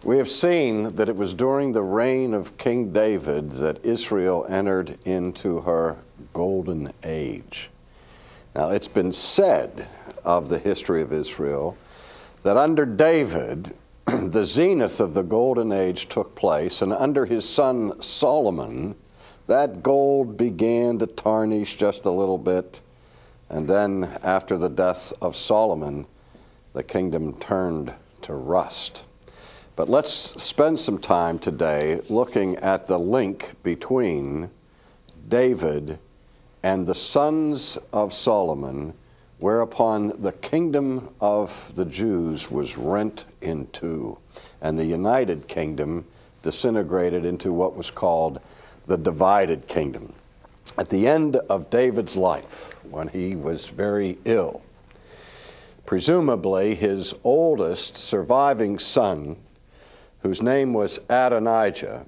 We have seen that it was during the reign of King David that Israel entered into her golden age. Now, it's been said of the history of Israel that under David, the zenith of the golden age took place, and under his son Solomon, that gold began to tarnish just a little bit, and then after the death of Solomon, the kingdom turned to rust. But let's spend some time today looking at the link between David and the sons of Solomon, whereupon the kingdom of the Jews was rent in two, and the united kingdom disintegrated into what was called the divided kingdom. At the end of David's life, when he was very ill, presumably his oldest surviving son, whose name was Adonijah,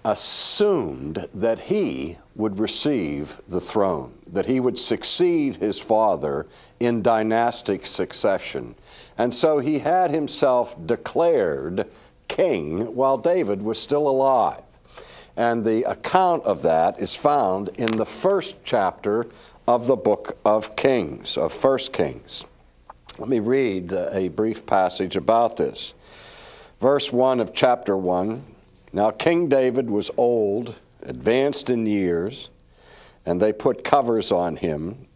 assumed that he would receive the throne, that he would succeed his father in dynastic succession. And so he had himself declared king while David was still alive. And the account of that is found in the first chapter of the book of Kings, of 1 Kings. Let me read a brief passage about this. Verse 1 of chapter 1, Now King David was old, advanced in years, and they put covers on him,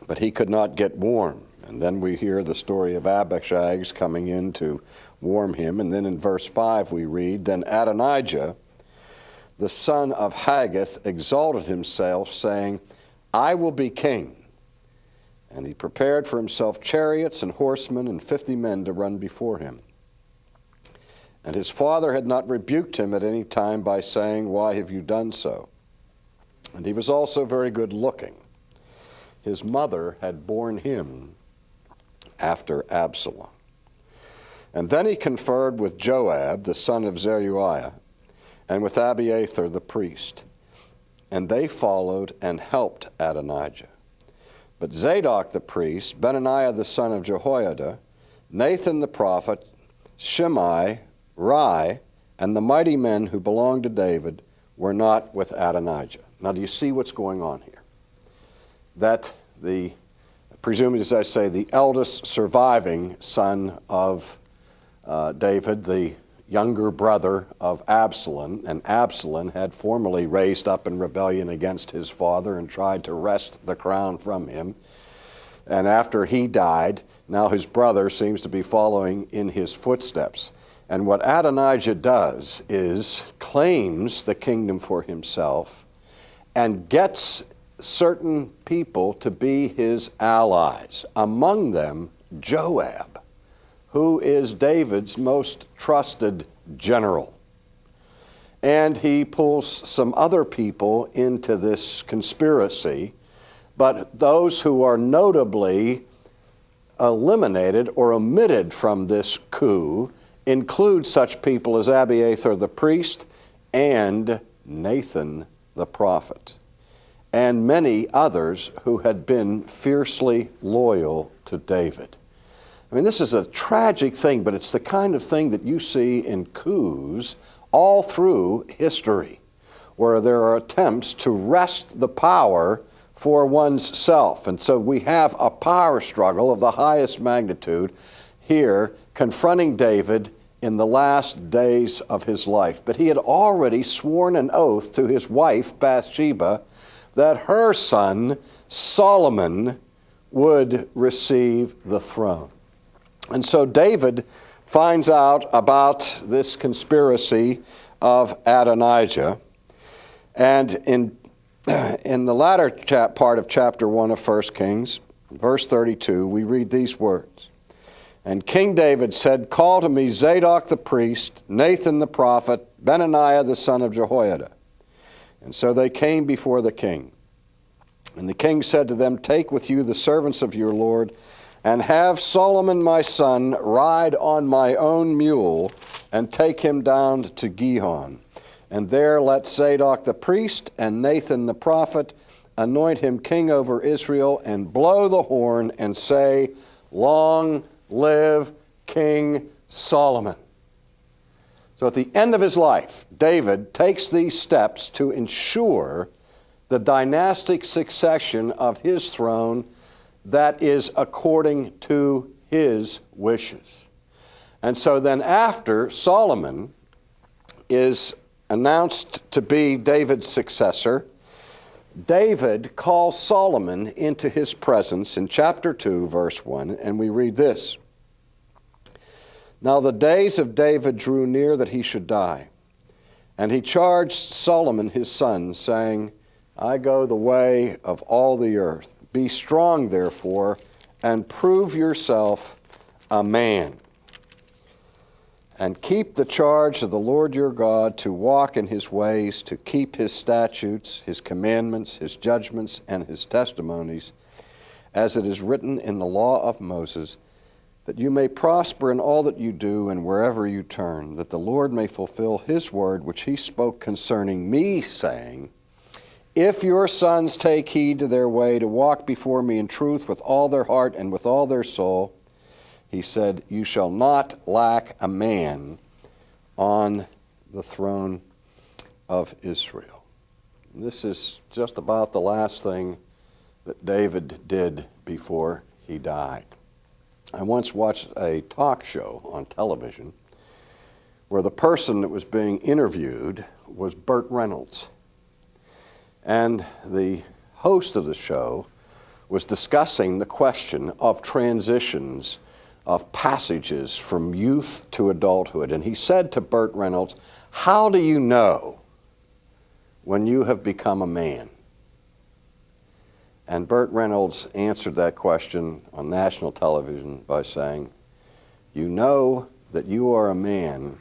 but he could not get warm. And then we hear the story of Abishag coming in to warm him. And then in verse 5 we read, Then Adonijah, the son of Haggith, exalted himself, saying, I will be king. And he prepared for himself chariots and horsemen and 50 men to run before him. And his father had not rebuked him at any time by saying, Why have you done so? And he was also very good looking. His mother had borne him after Absalom. And then he conferred with Joab, the son of Zeruiah, and with Abiathar the priest. And they followed and helped Adonijah. But Zadok the priest, Benaiah the son of Jehoiada, Nathan the prophet, Shimei, Rai, and the mighty men who belonged to David were not with Adonijah. Now, do you see what's going on here? That presumably, as I say, the eldest surviving son of David, the younger brother of Absalom, and Absalom had formerly raised up in rebellion against his father and tried to wrest the crown from him. And after he died, now his brother seems to be following in his footsteps. And what Adonijah does is claims the kingdom for himself and gets certain people to be his allies, among them Joab, who is David's most trusted general. And he pulls some other people into this conspiracy, but those who are notably eliminated or omitted from this coup include such people as Abiathar the priest and Nathan the prophet, and many others who had been fiercely loyal to David. I mean, this is a tragic thing, but it's the kind of thing that you see in coups all through history, where there are attempts to wrest the power for one's self. And so we have a power struggle of the highest magnitude here confronting David in the last days of his life. But he had already sworn an oath to his wife, Bathsheba, that her son, Solomon, would receive the throne. And so David finds out about this conspiracy of Adonijah. And in the latter part of chapter 1 of 1 Kings, verse 32, we read these words. And King David said, Call to me Zadok the priest, Nathan the prophet, Benaiah the son of Jehoiada. And so they came before the king. And the king said to them, Take with you the servants of your Lord, and have Solomon my son ride on my own mule, and take him down to Gihon. And there let Zadok the priest and Nathan the prophet anoint him king over Israel, and blow the horn, and say, Long live King Solomon. So at the end of his life, David takes these steps to ensure the dynastic succession of his throne that is according to his wishes. And so then after Solomon is announced to be David's successor, David calls Solomon into his presence in chapter 2, verse 1, and we read this. Now the days of David drew near that he should die, and he charged Solomon his son, saying, I go the way of all the earth. Be strong, therefore, and prove yourself a man. And keep the charge of the Lord your God to walk in his ways, to keep his statutes, his commandments, his judgments, and his testimonies, as it is written in the law of Moses, that you may prosper in all that you do and wherever you turn, that the Lord may fulfill his word which he spoke concerning me, saying, if your sons take heed to their way to walk before me in truth with all their heart and with all their soul, he said, you shall not lack a man on the throne of Israel. And this is just about the last thing that David did before he died. I once watched a talk show on television where the person that was being interviewed was Burt Reynolds. And the host of the show was discussing the question of transitions, of passages from youth to adulthood. And he said to Burt Reynolds, how do you know when you have become a man? And Burt Reynolds answered that question on national television by saying, you know that you are a man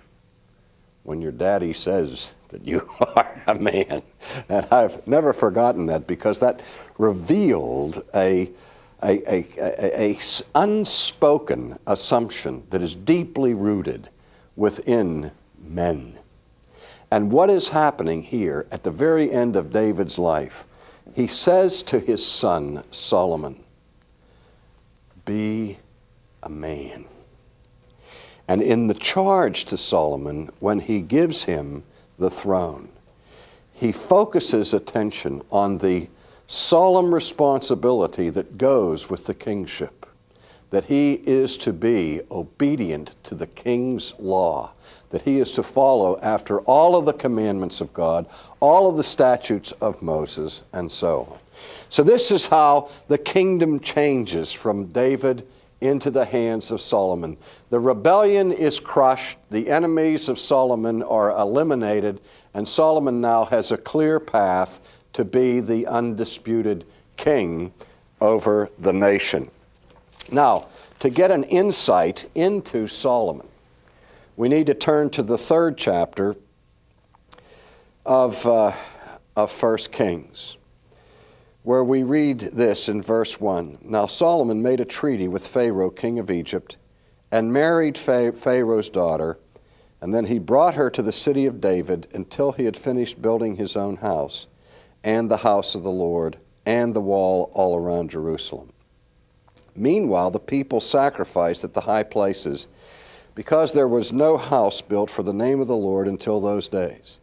when your daddy says that you are a man. And I've never forgotten that, because that revealed a unspoken assumption that is deeply rooted within men. And what is happening here at the very end of David's life, he says to his son Solomon, be a man. And in the charge to Solomon, when he gives him the throne, he focuses attention on the solemn responsibility that goes with the kingship, that he is to be obedient to the king's law, that he is to follow after all of the commandments of God, all of the statutes of Moses, and so on. So this is how the kingdom changes from David into the hands of Solomon. The rebellion is crushed, the enemies of Solomon are eliminated, and Solomon now has a clear path to be the undisputed king over the nation. Now, to get an insight into Solomon, we need to turn to the 3rd chapter of 1 Kings, where we read this in verse 1. Now Solomon made a treaty with Pharaoh, king of Egypt, and married Pharaoh's daughter, and then he brought her to the city of David until he had finished building his own house, and the house of the Lord, and the wall all around Jerusalem. Meanwhile, the people sacrificed at the high places, because there was no house built for the name of the Lord until those days.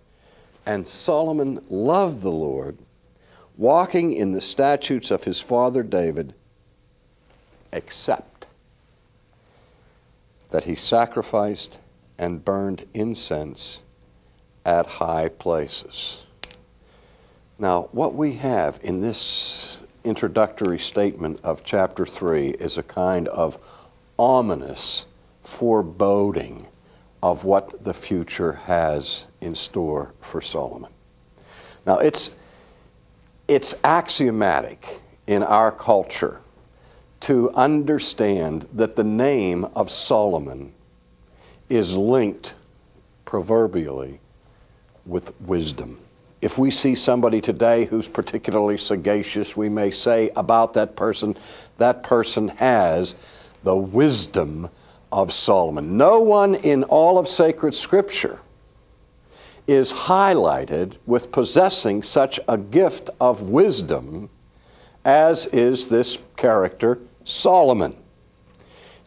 And Solomon loved the Lord, walking in the statutes of his father David, except that he sacrificed and burned incense at high places. Now, what we have in this introductory statement of chapter 3 is a kind of ominous foreboding of what the future has in store for Solomon. Now, it's axiomatic in our culture to understand that the name of Solomon is linked proverbially with wisdom. If we see somebody today who's particularly sagacious, we may say about that person has the wisdom of Solomon. No one in all of sacred Scripture is highlighted with possessing such a gift of wisdom as is this character Solomon.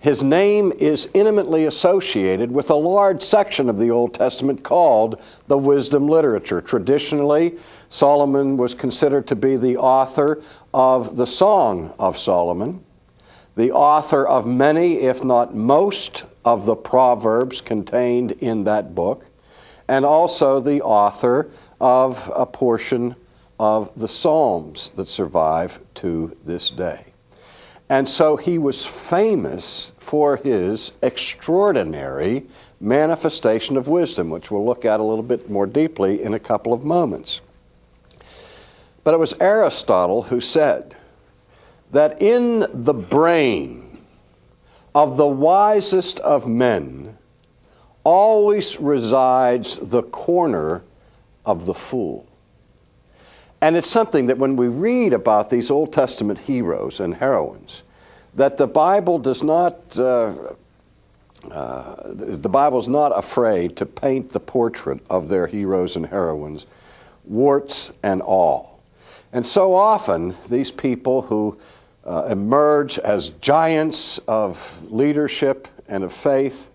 His name is intimately associated with a large section of the Old Testament called the wisdom literature. Traditionally, Solomon was considered to be the author of the Song of Solomon, the author of many, if not most, of the Proverbs contained in that book, and also the author of a portion of the Psalms that survive to this day. And so he was famous for his extraordinary manifestation of wisdom, which we'll look at a little bit more deeply in a couple of moments. But it was Aristotle who said that in the brain of the wisest of men always resides the corner of the fool. And it's something that when we read about these Old Testament heroes and heroines, that the Bible does not, the Bible's not afraid to paint the portrait of their heroes and heroines, warts and all. And so often, these people who emerge as giants of leadership and of faith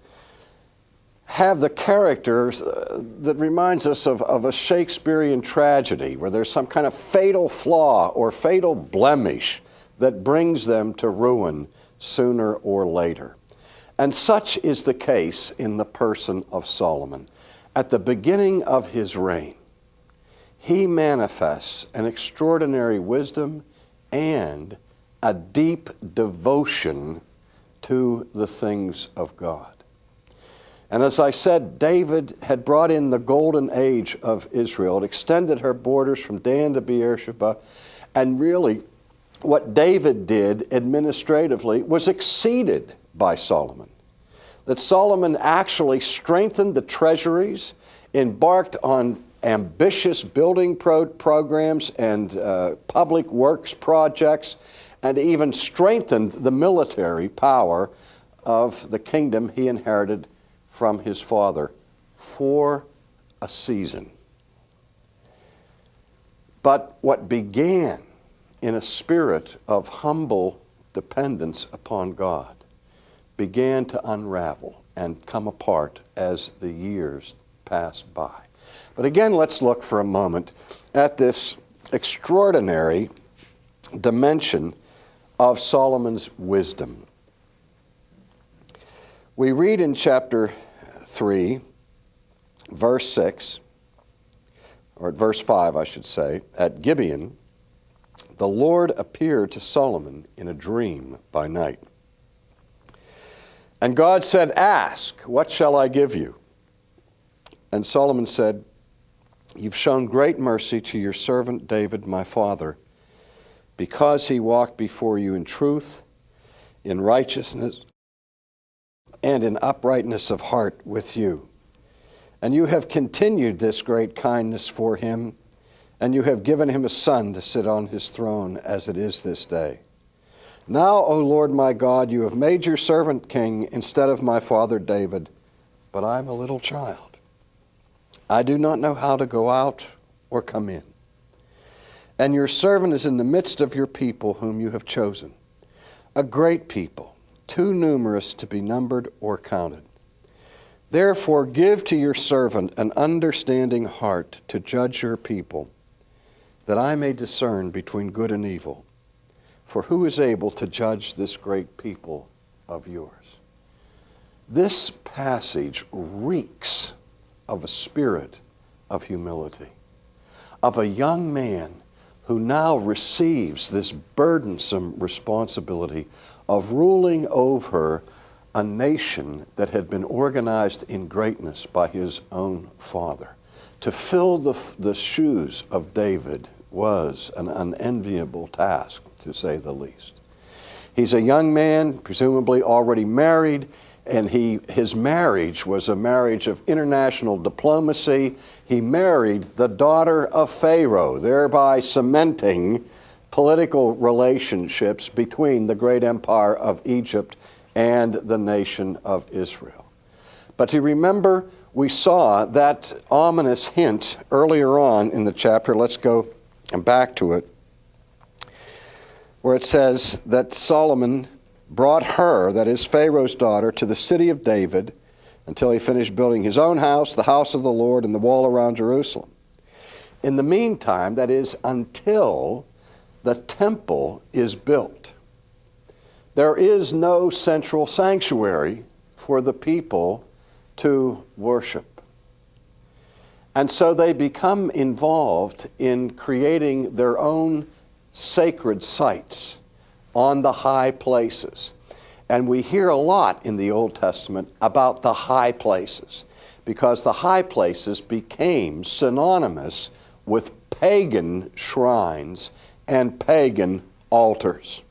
have the characters that reminds us of a Shakespearean tragedy where there's some kind of fatal flaw or fatal blemish that brings them to ruin sooner or later. And such is the case in the person of Solomon. At the beginning of his reign, he manifests an extraordinary wisdom and a deep devotion to the things of God. And as I said, David had brought in the golden age of Israel. It extended her borders from Dan to Beersheba. And really, what David did administratively was exceeded by Solomon. That Solomon actually strengthened the treasuries, embarked on ambitious building programs and public works projects, and even strengthened the military power of the kingdom he inherited from his father for a season. But what began in a spirit of humble dependence upon God began to unravel and come apart as the years passed by. But again, let's look for a moment at this extraordinary dimension of Solomon's wisdom. We read in chapter 3, verse 6, or at verse 5, I should say, at Gibeon, the Lord appeared to Solomon in a dream by night. And God said, "Ask, what shall I give you?" And Solomon said, "You've shown great mercy to your servant David, my father, because he walked before you in truth, in righteousness, and in uprightness of heart with you. And you have continued this great kindness for him, and you have given him a son to sit on his throne as it is this day. Now, O Lord my God, you have made your servant king instead of my father David, but I am a little child. I do not know how to go out or come in. And your servant is in the midst of your people whom you have chosen, a great people, too numerous to be numbered or counted. Therefore give to your servant an understanding heart to judge your people, that I may discern between good and evil. For who is able to judge this great people of yours?" This passage reeks of a spirit of humility, of a young man who now receives this burdensome responsibility of ruling over a nation that had been organized in greatness by his own father. To fill the shoes of David was an unenviable task, to say the least. He's a young man, presumably already married, and his marriage was a marriage of international diplomacy. He married the daughter of Pharaoh, thereby cementing political relationships between the great empire of Egypt and the nation of Israel. But you remember, we saw that ominous hint earlier on in the chapter. Let's go back to it, where it says that Solomon brought her, that is Pharaoh's daughter, to the city of David until he finished building his own house, the house of the Lord, and the wall around Jerusalem. In the meantime, that is, until the temple is built, there is no central sanctuary for the people to worship. And so they become involved in creating their own sacred sites on the high places. And we hear a lot in the Old Testament about the high places, because the high places became synonymous with pagan shrines and pagan altars.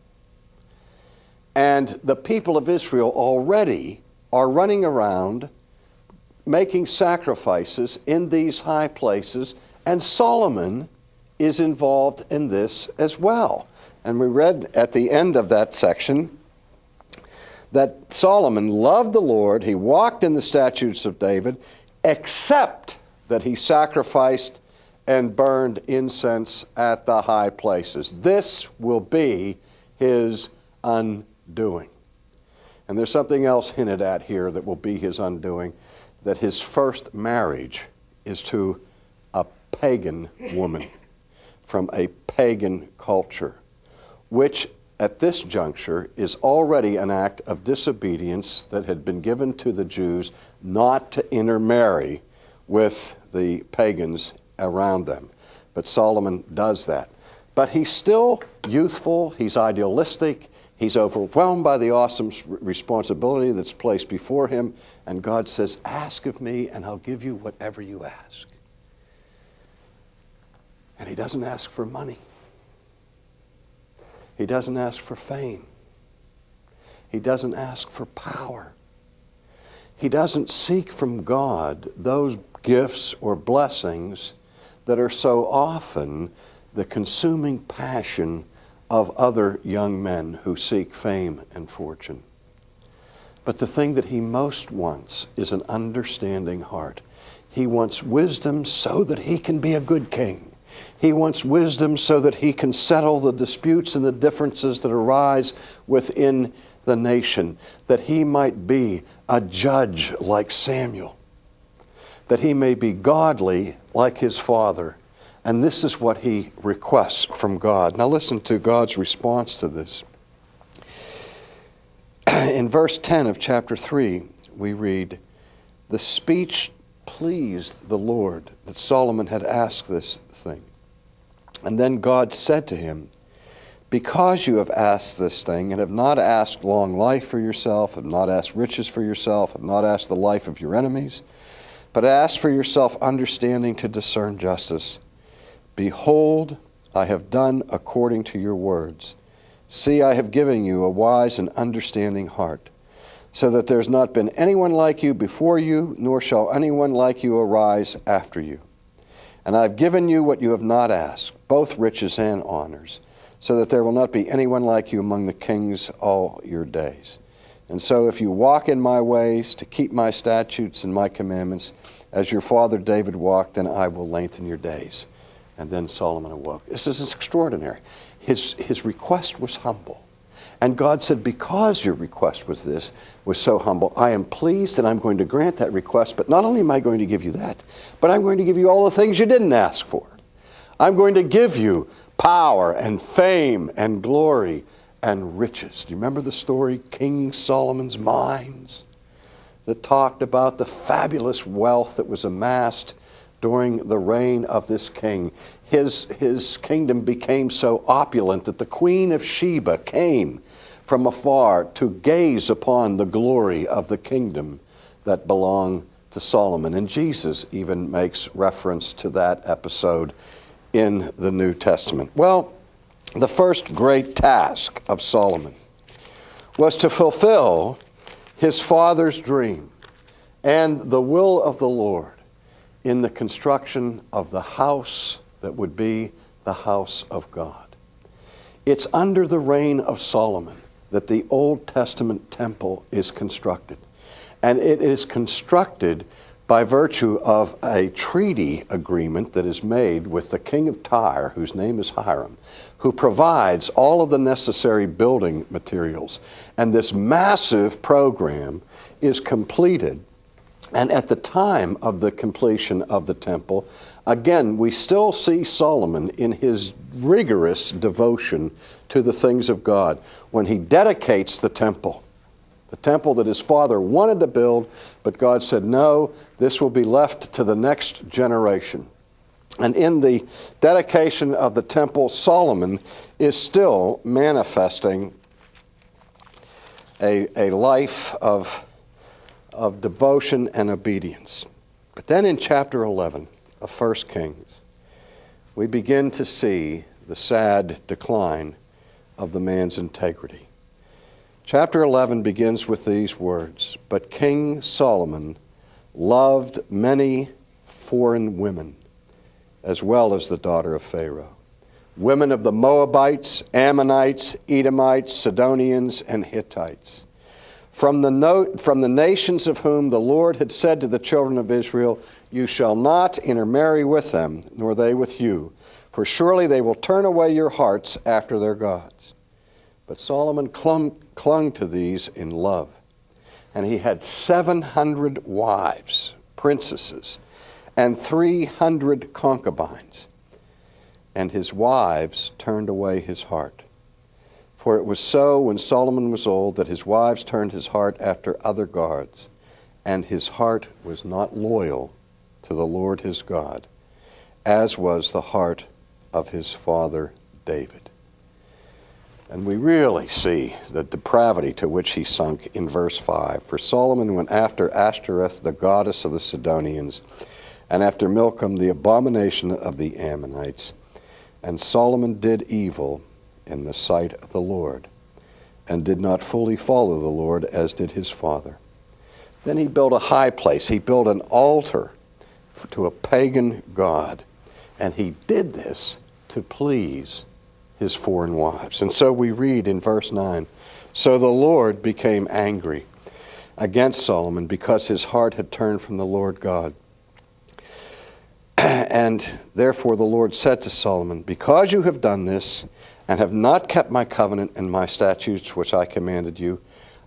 And the people of Israel already are running around making sacrifices in these high places, and Solomon is involved in this as well. And we read at the end of that section that Solomon loved the Lord, he walked in the statutes of David, except that he sacrificed and burned incense at the high places. This will be his undoing. And there's something else hinted at here that will be his undoing, that his first marriage is to a pagan woman from a pagan culture, which at this juncture is already an act of disobedience that had been given to the Jews not to intermarry with the pagans around them. But Solomon does that. But he's still youthful, he's idealistic, he's overwhelmed by the awesome responsibility that's placed before him, and God says, ask of me and I'll give you whatever you ask. And he doesn't ask for money. He doesn't ask for fame. He doesn't ask for power. He doesn't seek from God those gifts or blessings that are so often the consuming passion of other young men who seek fame and fortune. But the thing that he most wants is an understanding heart. He wants wisdom so that he can be a good king. He wants wisdom so that he can settle the disputes and the differences that arise within the nation, that he might be a judge like Samuel, that he may be godly like his father. And this is what he requests from God. Now listen to God's response to this. In verse 10 of chapter 3, we read, the speech pleased the Lord that Solomon had asked this thing. And then God said to him, because you have asked this thing and have not asked long life for yourself, have not asked riches for yourself, have not asked the life of your enemies, but asked for yourself understanding to discern justice, behold, I have done according to your words. See, I have given you a wise and understanding heart, so that there has not been anyone like you before you, nor shall anyone like you arise after you. And I have given you what you have not asked, both riches and honors, so that there will not be anyone like you among the kings all your days. And so if you walk in my ways to keep my statutes and my commandments, as your father David walked, then I will lengthen your days. And then Solomon awoke. This is extraordinary. His request was humble. And God said, because your request was so humble, I am pleased and I'm going to grant that request. But not only am I going to give you that, but I'm going to give you all the things you didn't ask for. I'm going to give you power and fame and glory and riches. Do you remember the story, King Solomon's Mines, that talked about the fabulous wealth that was amassed during the reign of this king? His kingdom became so opulent that the Queen of Sheba came from afar to gaze upon the glory of the kingdom that belonged to Solomon. And Jesus even makes reference to that episode in the New Testament. Well, the first great task of Solomon was to fulfill his father's dream and the will of the Lord in the construction of the house that would be the house of God. It's under the reign of Solomon that the Old Testament temple is constructed. And it is constructed by virtue of a treaty agreement that is made with the king of Tyre, whose name is Hiram, who provides all of the necessary building materials. And this massive program is completed. And at the time of the completion of the temple, again, we still see Solomon in his rigorous devotion to the things of God when he dedicates the temple that his father wanted to build, but God said, no, this will be left to the next generation. And in the dedication of the temple, Solomon is still manifesting a life of devotion and obedience. But then in chapter 11 of 1 Kings, we begin to see the sad decline of the man's integrity. Chapter 11 begins with these words, "But King Solomon loved many foreign women, as well as the daughter of Pharaoh, women of the Moabites, Ammonites, Edomites, Sidonians, and Hittites, from the nations of whom the Lord had said to the children of Israel, 'You shall not intermarry with them, nor they with you, for surely they will turn away your hearts after their gods.' But Solomon clung to these in love, and he had 700 wives, princesses, and 300 concubines. And his wives turned away his heart. For it was so when Solomon was old that his wives turned his heart after other gods, and his heart was not loyal to the Lord his God, as was the heart of his father David." And we really see the depravity to which he sunk in verse 5. "For Solomon went after Ashtoreth, the goddess of the Sidonians, and after Milcom, the abomination of the Ammonites. And Solomon did evil in the sight of the Lord, and did not fully follow the Lord as did his father. Then he built a high place. He built an altar to a pagan god. And he did this to please his foreign wives." And so we read in verse 9, "So the Lord became angry against Solomon because his heart had turned from the Lord God. And therefore the Lord said to Solomon, 'Because you have done this and have not kept my covenant and my statutes which I commanded you,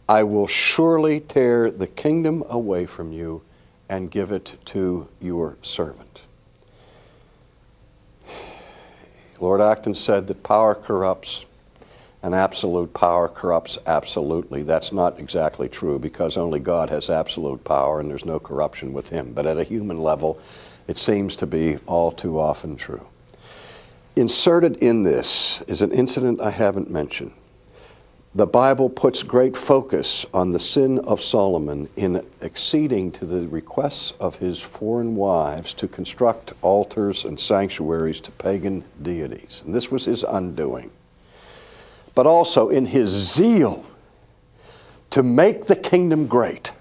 I will surely tear the kingdom away from you and give it to your servant.'" Lord Acton said that power corrupts, and absolute power corrupts absolutely. That's not exactly true, because only God has absolute power and there's no corruption with him. But at a human level, it seems to be all too often true. Inserted in this is an incident I haven't mentioned. The Bible puts great focus on the sin of Solomon in acceding to the requests of his foreign wives to construct altars and sanctuaries to pagan deities. And this was his undoing. But also in his zeal to make the kingdom great,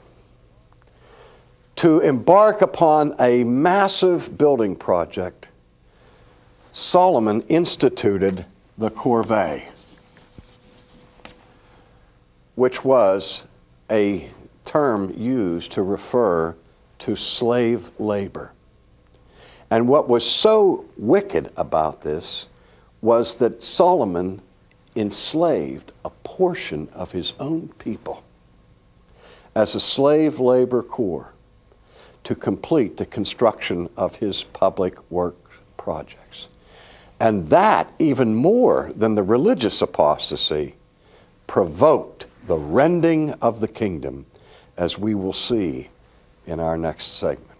to embark upon a massive building project, Solomon instituted the corvée, which was a term used to refer to slave labor. And what was so wicked about this was that Solomon enslaved a portion of his own people as a slave labor corps to complete the construction of his public work projects. And that, even more than the religious apostasy, provoked the rending of the kingdom, as we will see in our next segment.